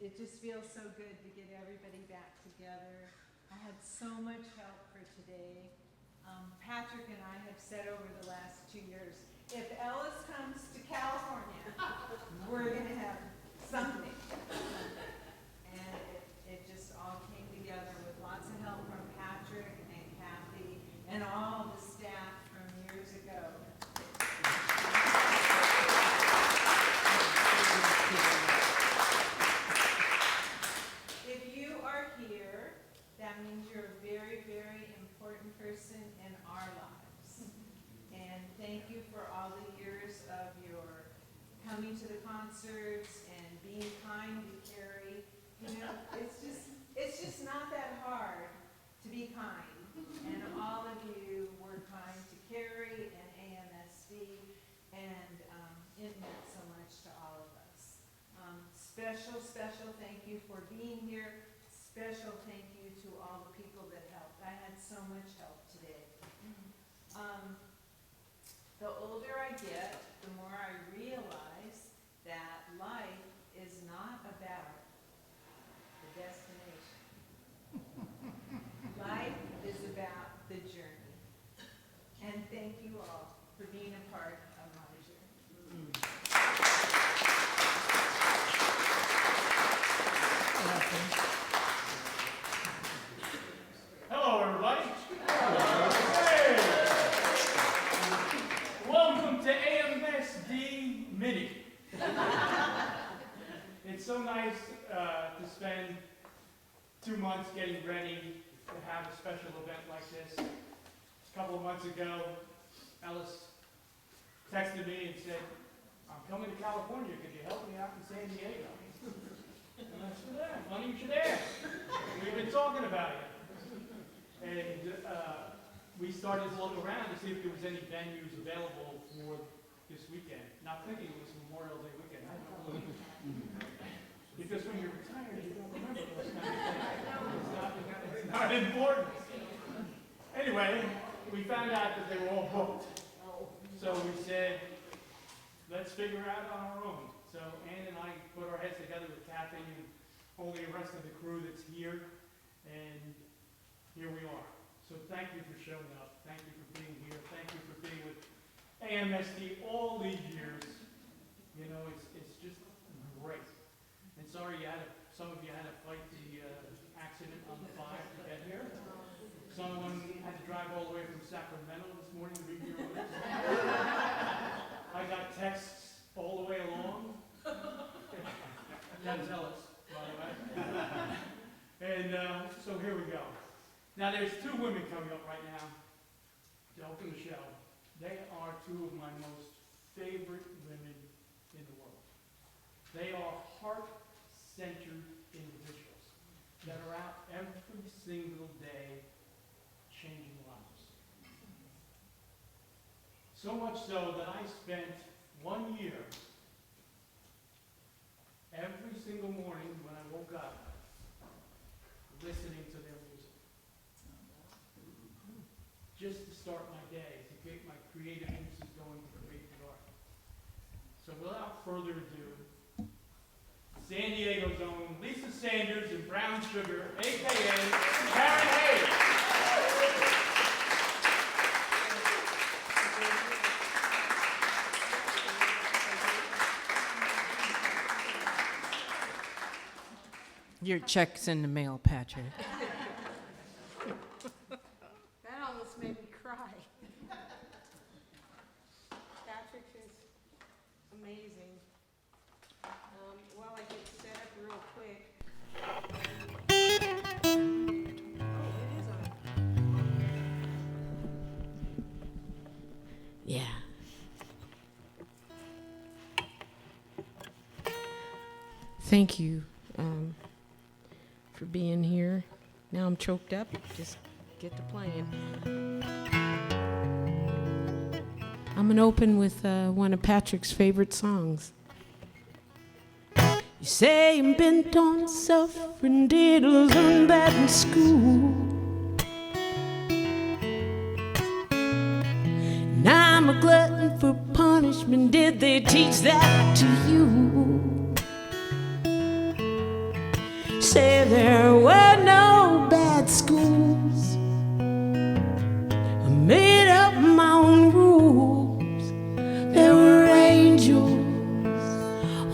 it just feels so good to get everybody back together. I had so much help for today. Patrick and I have said over the last 2 years, if Ellis comes to California, we're gonna have something. And it just all came together with lots of help from Patrick and Kathy and all the staff from years ago. If you are here, that means you're a very, very important person in our lives. And thank you for all the years of your coming to the concerts and being kind to Carrie. You know, it's just not that hard to be kind. And all of you were kind to Carrie and AMSD, and it meant so much to all of us. Special thank you for being here. Special thank you to all the people that helped. I had so much help today. The older I get, the more I realize that life is not about the destination. Life is about the journey. And thank you all for being a part of my journey. Hello, everybody. Hey. Welcome to AMSD Mini. It's so nice to spend 2 months getting ready to have a special event like this. A couple of months ago, Ellis texted me and said, I'm coming to California, could you help me out in San Diego? And I said, yeah, funny you should ask. We've been talking about it. And we started to look around to see if there was any venues available for this weekend. Not thinking it was Memorial Day weekend. I don't know. Because when you're retired, you don't remember those kind of things. It's not important. Anyway, we found out that they were all booked. So we said, let's figure it out on our own. So Ann and I put our heads together with Kathy and all the rest of the crew that's here, and here we are. So thank you for showing up. Thank you for being here. Thank you for being with AMSD all these years. You know, it's just great. And sorry some of you had to fight the accident on the 5 to get here. Someone had to drive all the way from Sacramento this morning to be here with us. I got texts all the way along. That's Ellis, by the way. And so here we go. Now there's 2 women coming up right now to open the show. They are 2 of my most favorite women in the world. They are heart-centered individuals that are out every single day changing lives. So much so that I spent 1 year every single morning when I woke up listening to their music. Just to start my day, to get my creative juices going to create the art. So without further ado, San Diego's own Lisa Sanders and Brown Sugar, a.k.a. Karen Hayes. Your check's in the mail, Patrick. That almost made me cry. Patrick is amazing. Well, I get set up real quick. Oh, it is on. Yeah. Thank you for being here. Now I'm choked up. Just get to playing. I'm going to open with one of Patrick's favorite songs. You say I'm bent on suffering, did learn that in school. And I'm a glutton for punishment, did they teach that to you? say there were no bad schools. I made up my own rules. There were angels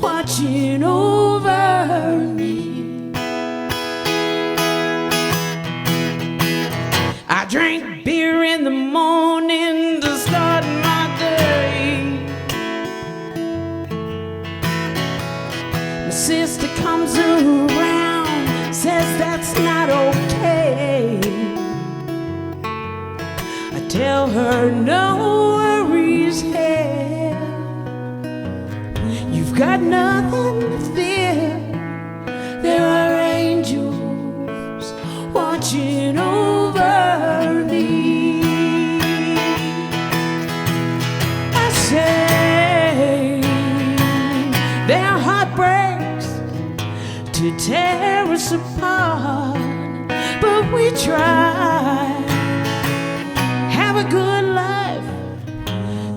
watching over me. I drank beer in the morning to start my day. My sister comes around, says that's not okay. I tell her no worries, hey, you've got nothing to fear. There are angels watching over me. I say their heart breaks to tear us apart, but we try. Have a good life,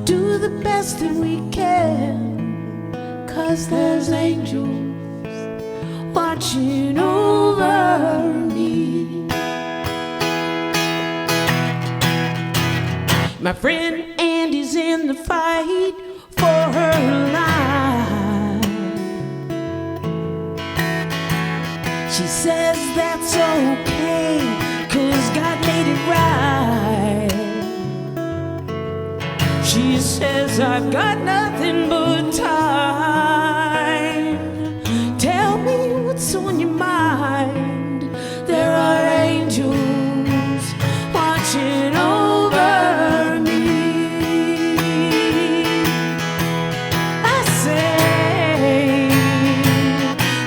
do the best that we can, 'cause there's angels watching over me. My friend Andy's in the fight for her life. She says that's okay, 'cause God made it right. She says I've got nothing but time. Tell me what's on your mind. There are angels watching over me. I say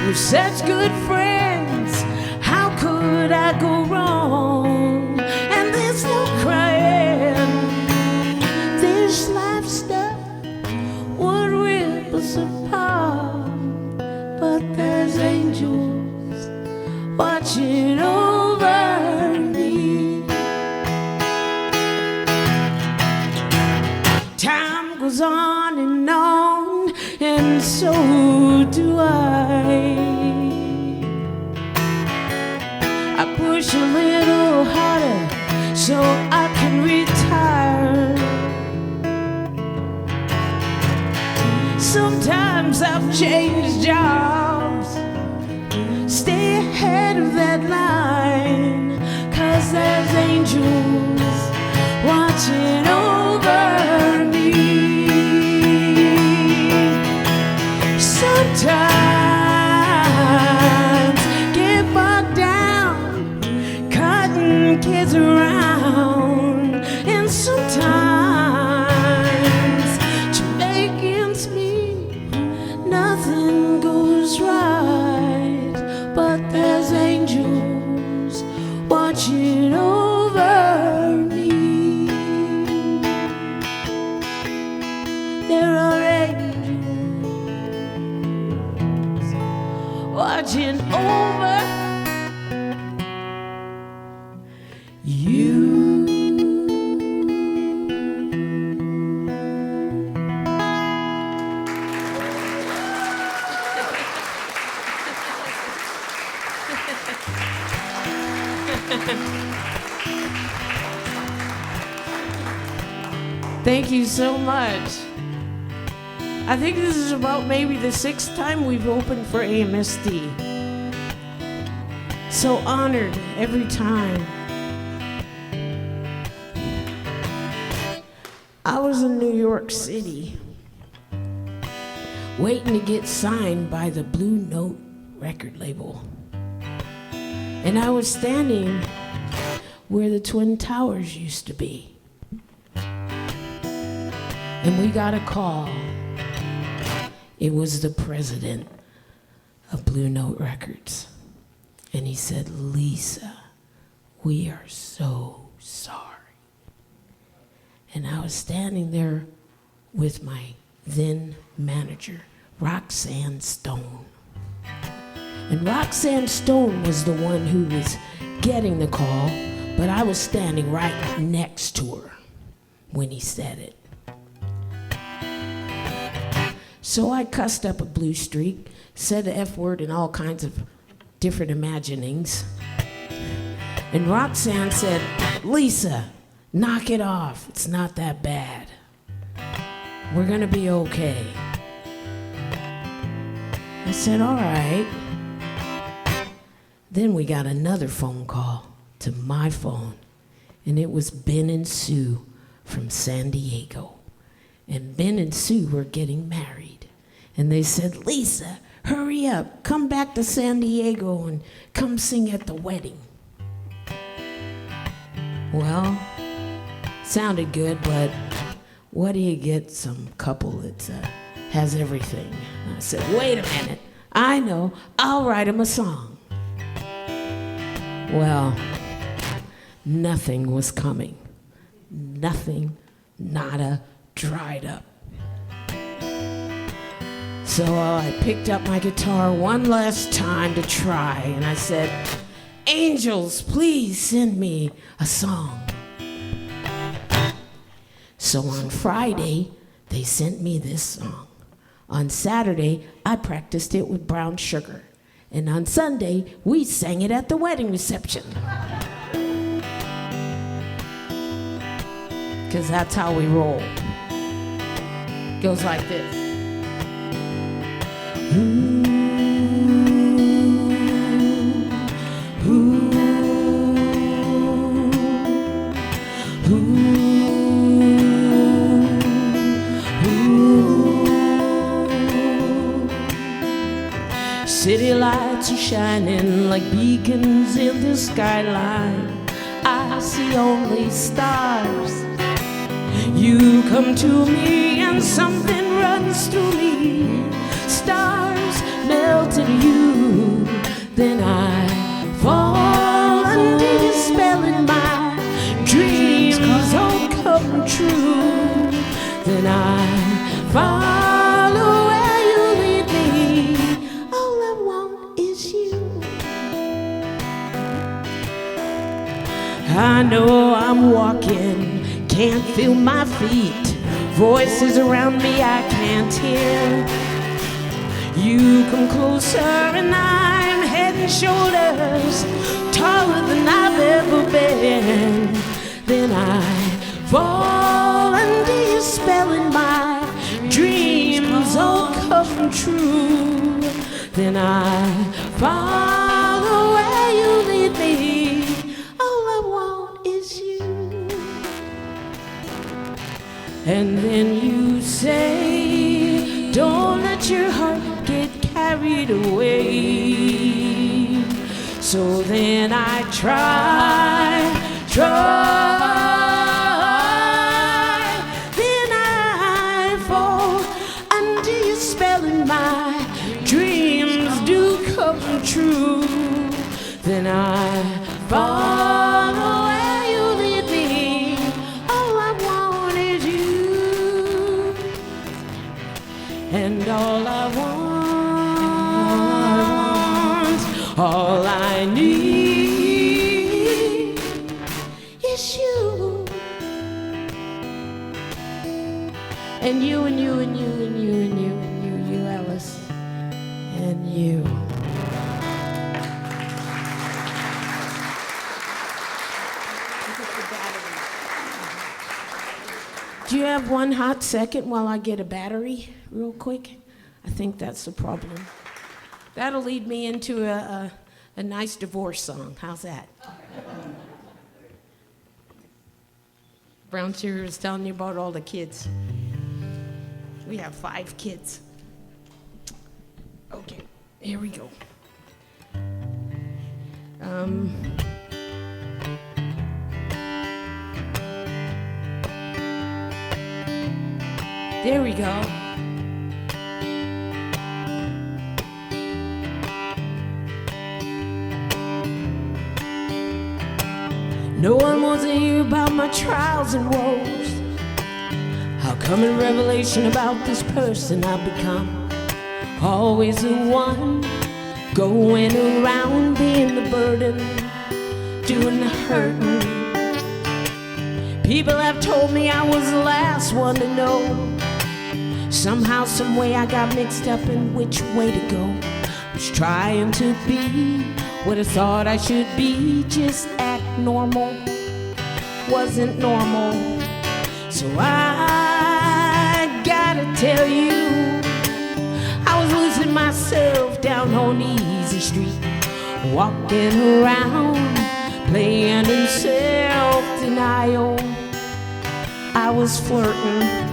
we're such good friends. How could I go wrong? And there's no crying. This life stuff would rip us apart, but there's angels watching over me. Time goes on, and so do I. I push a little harder so I can retire. Sometimes I've changed jobs, stay ahead of that line, 'cause there's angels watching over me. Sometimes get bogged down, cutting kids around, and sometimes Jamaicans mean nothing goes right, but there's angels watching over me. There are angels watching over you. Thank you so much. I think this is about maybe the 6th time we've opened for AMSD. So honored every time. I was in New York City, waiting to get signed by the Blue Note record label. And I was standing where the Twin Towers used to be. And we got a call. It was the president of Blue Note Records. And he said, "Lisa, we are so sorry." And I was standing there with my then manager, Roxanne Stone. And Roxanne Stone was the one who was getting the call, but I was standing right next to her when he said it. So I cussed up a blue streak, said the F word and all kinds of different imaginings. And Roxanne said, Lisa, knock it off. It's not that bad. We're gonna be okay. I said, all right. Then we got another phone call to my phone, and it was Ben and Sue from San Diego. And Ben and Sue were getting married. And they said, Lisa, hurry up, come back to San Diego and come sing at the wedding. Well, sounded good, but what do you get some couple that has everything? And I said, wait a minute, I know, I'll write him a song. Well, nothing was coming. Nothing, nada, dried up. So I picked up my guitar one last time to try, and I said, angels, please send me a song. So on Friday, they sent me this song. On Saturday, I practiced it with brown sugar. And on Sunday, we sang it at the wedding reception. Because that's how we roll. Goes like this. Ooh, ooh, ooh. City lights are shining like beacons in the skyline. I see only stars. You come to me and something runs through me. Stars melt in you. Then I fall under your spell and my dreams all come true. Then I follow where you lead me. All I want is you. I know I'm walking, can't feel my feet. Voices around me I can't hear. You come closer and I'm head and shoulders taller than I've ever been. Then I fall under your spell and my dreams all come true. Then I follow where you lead me. All I want is you. And then you say, don't let your heart get carried away. So then I try. Then I fall under your spell and my dreams do come true. Then I follow where you lead me. All I want is you. And all I want, all I need is you. And you and you and you and you and you and you, you Alice, and you. Do you have one hot second while I get a battery real quick? I think that's the problem. That'll lead me into a nice divorce song. How's that? Brown Sugar is telling you about all the kids. We have 5 kids. Okay, here we go. There we go. No one wants to hear about my trials and woes. How come in revelation about this person I've become? Always the one going around being the burden, doing the hurting. People have told me I was the last one to know. Somehow, some way I got mixed up in which way to go. Was trying to be what I thought I should be, just act normal. Wasn't normal. So I gotta tell you, I was losing myself down on Easy Street, walking around, playing in self-denial. I was flirting.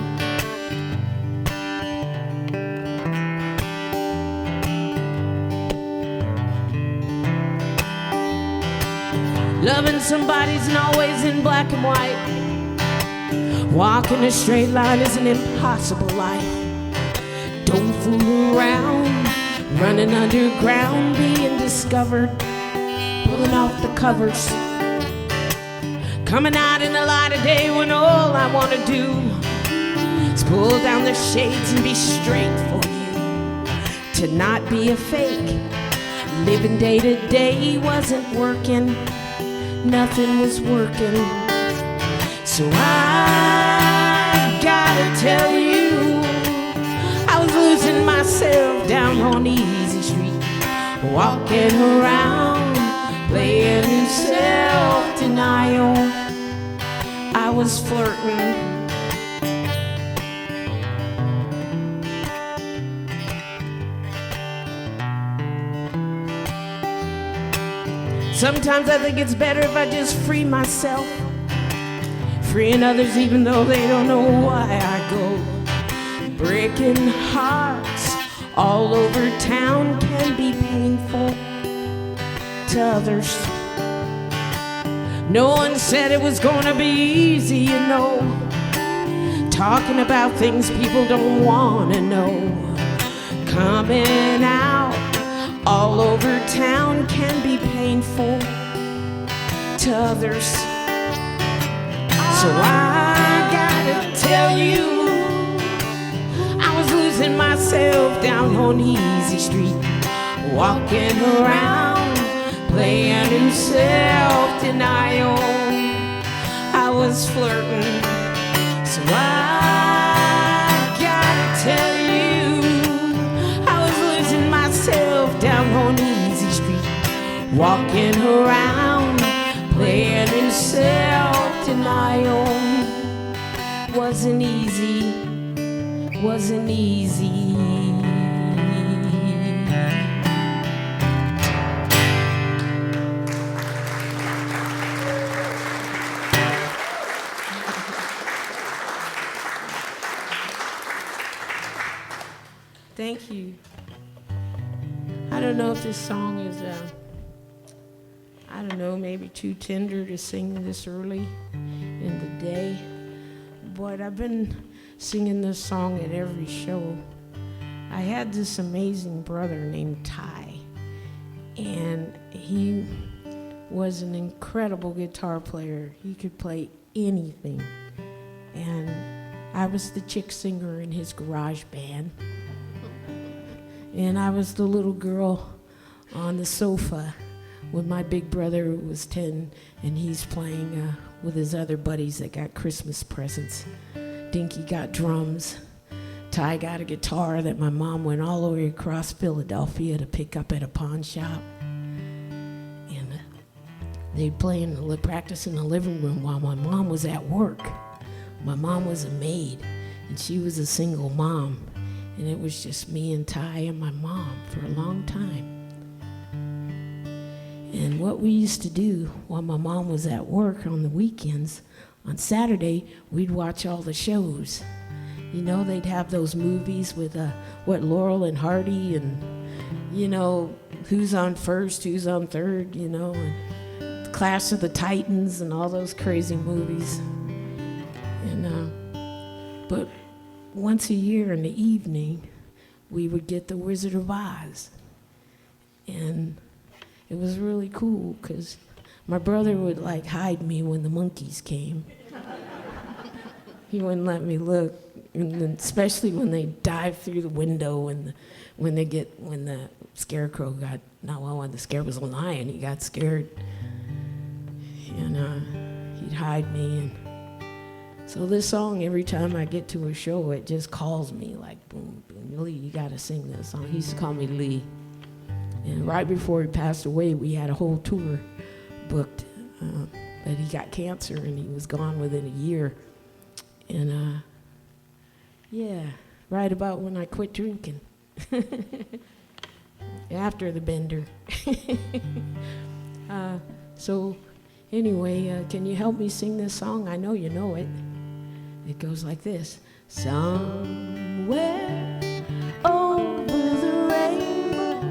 Loving somebody's not always in black and white. Walking a straight line is an impossible life. Don't fool around, running underground, being discovered, pulling off the covers, coming out in the light of day when all I want to do is pull down the shades and be straight for you. To not be a fake, living day to day wasn't working. Nothing was working. So I gotta tell you, I was losing myself down on Easy Street, walking around, playing in self-denial. I was flirting. Sometimes I think it's better if I just free myself, freeing others even though they don't know why I go. Breaking hearts all over town can be painful to others. No one said it was gonna be easy, you know. Talking about things people don't wanna know. Coming out all over town can be painful to others. So I gotta tell you, I was losing myself down on Easy Street, walking around, playing in self-denial. I was flirting. So I gotta tell you, I was losing myself down on Easy Street, walking around, playing in self-denial. Wasn't easy, wasn't easy. Thank you. I don't know if this song is, I don't know, maybe too tender to sing this early in the day, but I've been singing this song at every show. I had this amazing brother named Ty, and he was an incredible guitar player. He could play anything, and I was the chick singer in his garage band. And I was the little girl on the sofa when my big brother was 10 and he's playing with his other buddies that got Christmas presents. Dinky got drums. Ty got a guitar that my mom went all the way across Philadelphia to pick up at a pawn shop. And they'd practice in the living room while my mom was at work. My mom was a maid and she was a single mom. And it was just me and Ty and my mom for a long time. And what we used to do while my mom was at work on the weekends, on Saturday, we'd watch all the shows. You know, they'd have those movies with, Laurel and Hardy and, you know, who's on first, who's on third, you know, and Clash of the Titans and all those crazy movies. And, but once a year in the evening, we would get The Wizard of Oz. And it was really cool because my brother would like hide me when the monkeys came. He wouldn't let me look, and then especially when they dive through the window and when the scarecrow got, when the scare was a lion, he got scared. And he'd hide me. And so this song, every time I get to a show, it just calls me like, boom, boom, Lee, you gotta sing this song. He used to call me Lee. And right before he passed away, we had a whole tour booked. But he got cancer and he was gone within a year. And yeah, right about when I quit drinking. After the bender. So anyway, can you help me sing this song? I know you know it. It goes like this. Somewhere over the rainbow,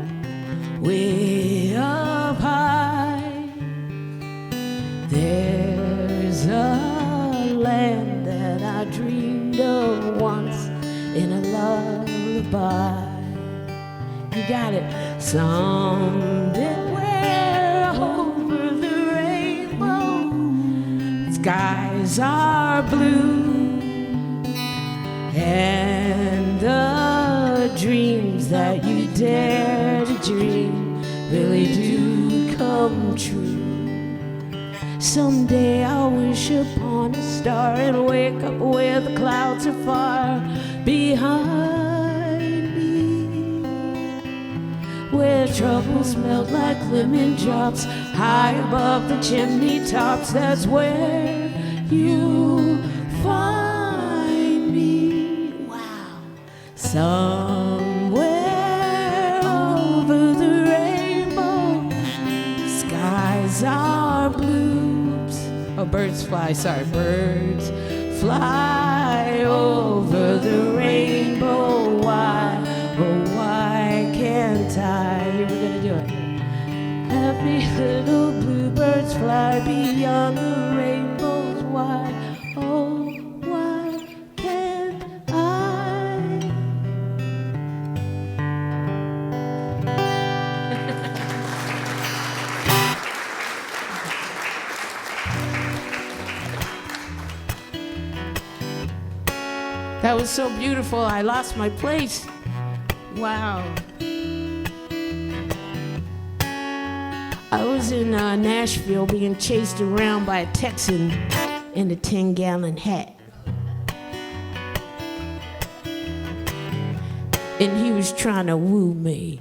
way up high, there's a land that I dreamed of once in a lullaby. You got it. Somewhere over the rainbow, skies are blue, and the dreams that you dare to dream really do come true. Someday I'll wish upon a star and wake up where the clouds are far behind me, where troubles melt like lemon drops high above the chimney tops. That's where you find me. Wow. Somewhere over the rainbow, skies are blue. Oh, birds fly, sorry, birds fly over the rainbow. Why, oh, why can't I? Here we're gonna do it. Happy little bluebirds fly beyond the rainbows. Why, oh, why can't I? That was so beautiful, I lost my place. Wow. I was in Nashville being chased around by a Texan in a 10-gallon hat. And he was trying to woo me.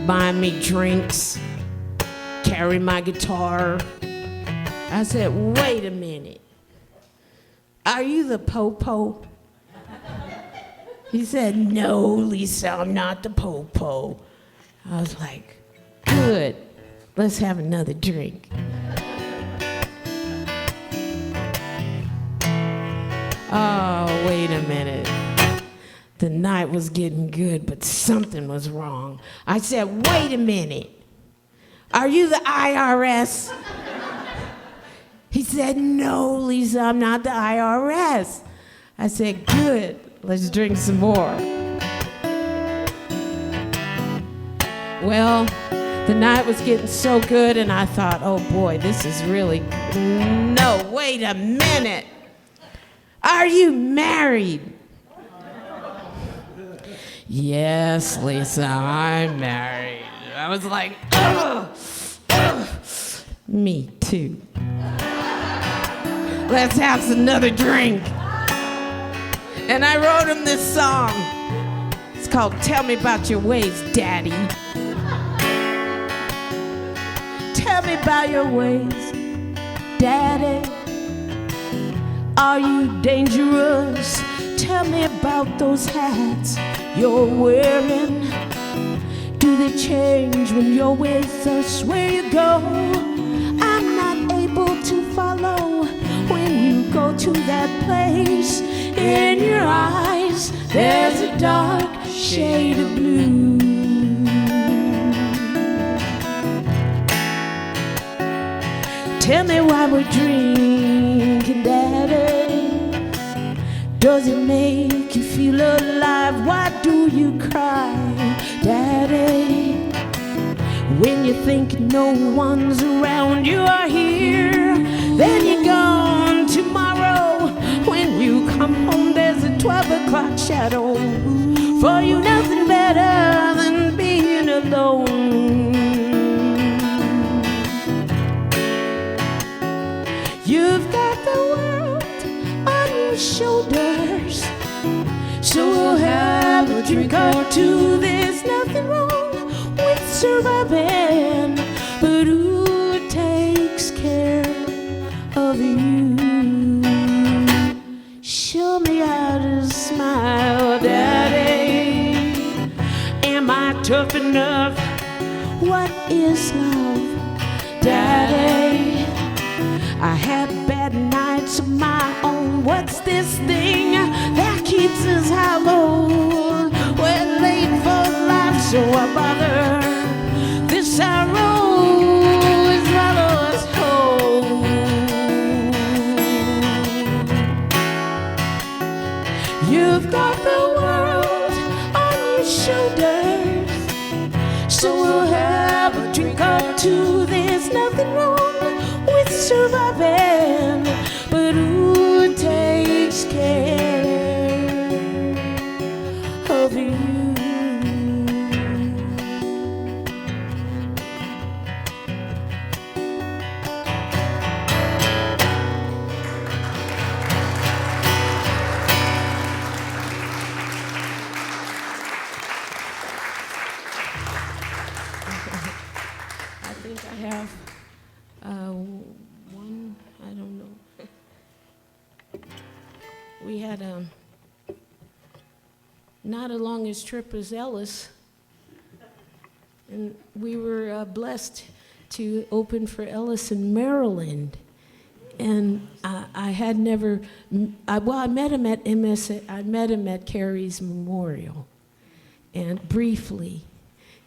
Buying me drinks, carry my guitar. I said, wait a minute. Are you the po-po? He said, no, Lisa, I'm not the po-po. I was like, good, let's have another drink. Oh, wait a minute. The night was getting good, but something was wrong. I said, wait a minute. Are you the IRS? He said, no, Lisa, I'm not the IRS. I said, good, let's drink some more. Well, the night was getting so good, and I thought, oh boy, this is really, no, wait a minute. Are you married? Yes, Lisa, I'm married. I was like, ugh, me too. Let's have another drink. And I wrote him this song. It's called Tell Me About Your Ways, Daddy. Tell me about your ways, Daddy. Are you dangerous? Tell me about those hats you're wearing. Do they change when you're with us? Where you go? I'm not able to follow when you go to that place. In your eyes, there's a dark shade of blue. Tell me why we're drinking, Daddy. Does it make you feel alive? Why do you cry, Daddy? When you think no one's around, you are here. Then you're gone tomorrow. When you come home, there's a 12 o'clock shadow. For you, nothing better than being alone. You've got the world on your shoulders, so we'll have a drink or two. There's nothing wrong tough enough. What is love, Daddy? I had bad nights of my own. What's this thing that keeps us hollow? We're late for life, so I bother. This sorrow is swallow us whole. You've got the world on your shoulders, so we'll have a drink or two. There's nothing wrong with surviving, but who takes care of you? I think I have one, I don't know. We had not as long as trip as Ellis, and we were blessed to open for Ellis in Maryland. And I had never, I met him at I met him at Carey's Memorial, and briefly.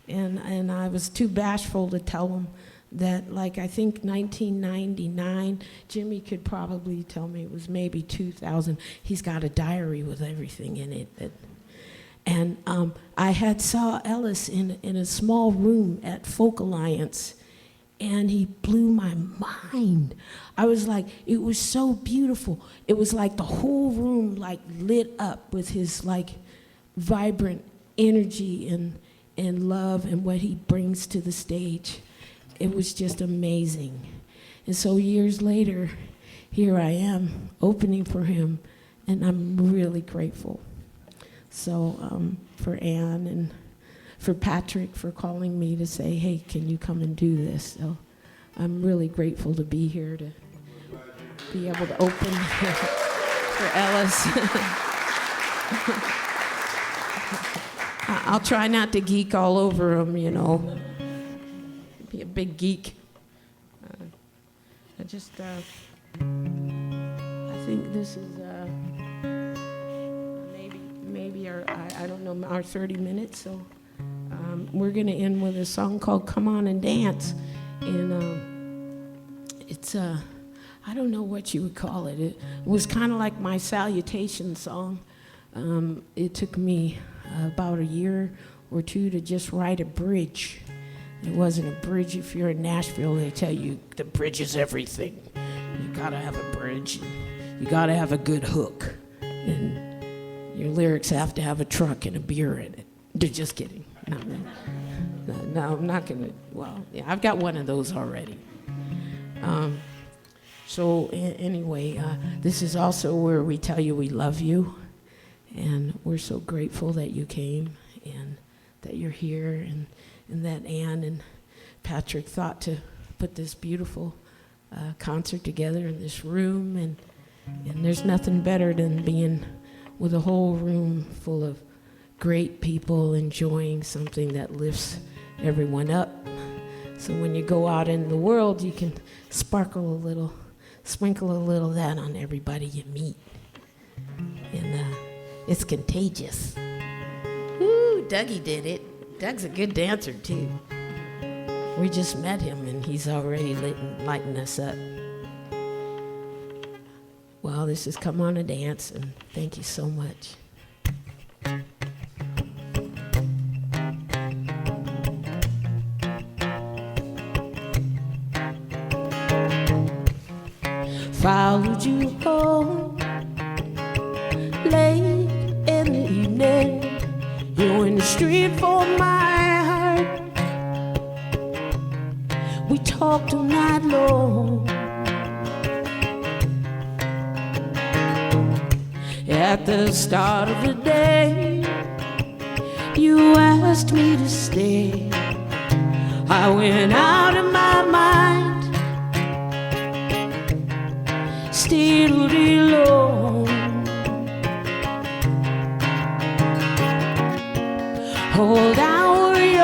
And I was too bashful to tell him that, like, I think 1999, Jimmy could probably tell me it was maybe 2000. He's got a diary with everything in it. And I had saw Ellis in a small room at Folk Alliance, and he blew my mind. I was like, it was so beautiful. It was like the whole room like lit up with his like vibrant energy and love and what he brings to the stage. It was just amazing. And so years later, here I am opening for him, and I'm really grateful. So for Ann and for Patrick for calling me to say, hey, can you come and do this? So I'm really grateful to be here, to be able to open for Ellis. I'll try not to geek all over him, you know. Be a big geek. I think this is maybe our, I don't know, our 30 minutes. So we're gonna end with a song called "Come On and Dance," and it's I don't know what you would call it. It was kind of like my salutation song. It took me about a year or two to just write a bridge. It wasn't a bridge. If you're in Nashville, they tell you the bridge is everything. You gotta have a bridge. You gotta have a good hook. And your lyrics have to have a truck and a beer in it. Just kidding. No, I'm not gonna, well, yeah, I've got one of those already. Anyway, this is also where we tell you we love you. And we're so grateful that you came and that you're here, and that Ann and Patrick thought to put this beautiful concert together in this room. And there's nothing better than being with a whole room full of great people enjoying something that lifts everyone up. So when you go out in the world, you can sprinkle a little of that on everybody you meet. And it's contagious. Ooh, Dougie did it. Doug's a good dancer, too. We just met him, and he's already lighting us up. Well, this is Come On and Dance, and thank you so much. Followed you home late in the evening. You're in the street for my heart. We talked all night long. At the start of the day, you asked me to stay. I went out of my mind, still alone. Hold out your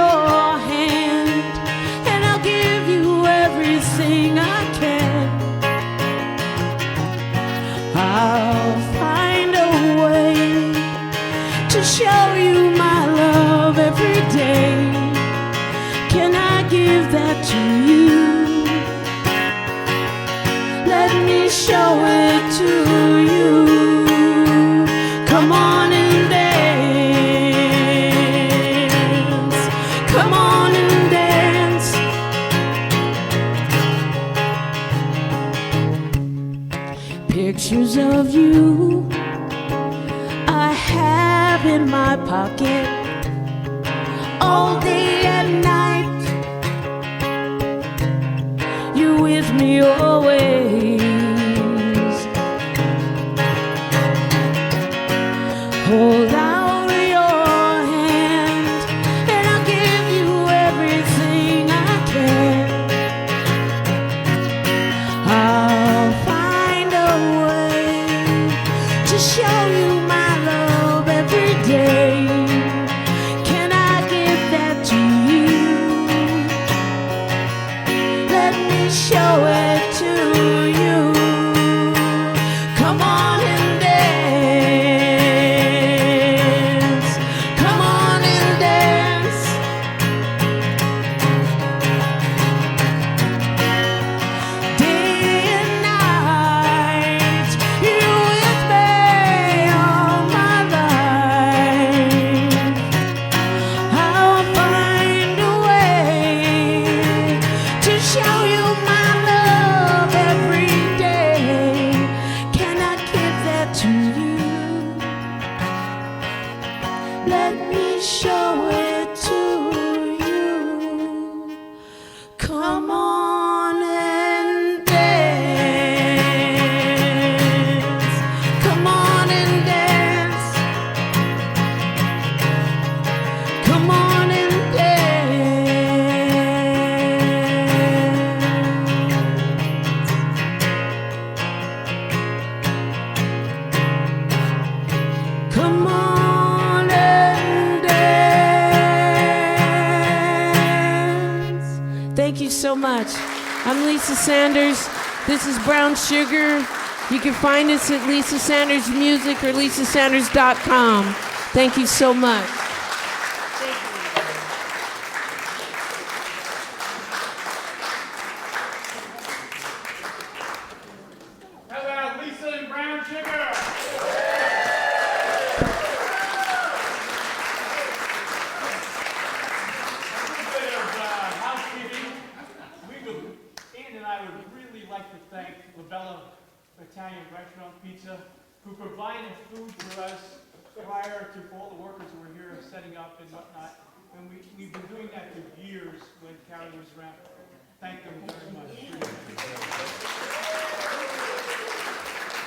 walking all day and night. You're with me always. Hold out your hand and I'll give you everything I can. I'll find a way to show you my love every day. Can I give that to you? Let me show it to you. Come on and dance. Come on and dance. Day and night, you're with me all my life. I'll find a way to show you my love every day. Can I give that to you? Let me show it to you. Come on and dance. Come on and dance. Come on and dance. Come on and dance. Thank you so much. I'm Lisa Sanders. This is Brown Sugar. You can find us at Lisa Sanders Music or lisasanders.com. Thank you so much. How about Lisa and Brown Sugar? A little bit of housekeeping. Ann and I would really like to thank Labella Italian Restaurant Pizza, who provided food for us prior to all the workers who were here setting up and whatnot. And we've been doing that for years when Carrie was around. Thank them very much.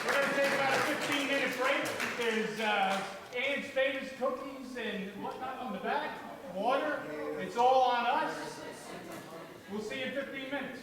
We're going to take about a 15-minute break. There's Ann's famous cookies and whatnot in the back, water. It's all on us. We'll see you in 15 minutes.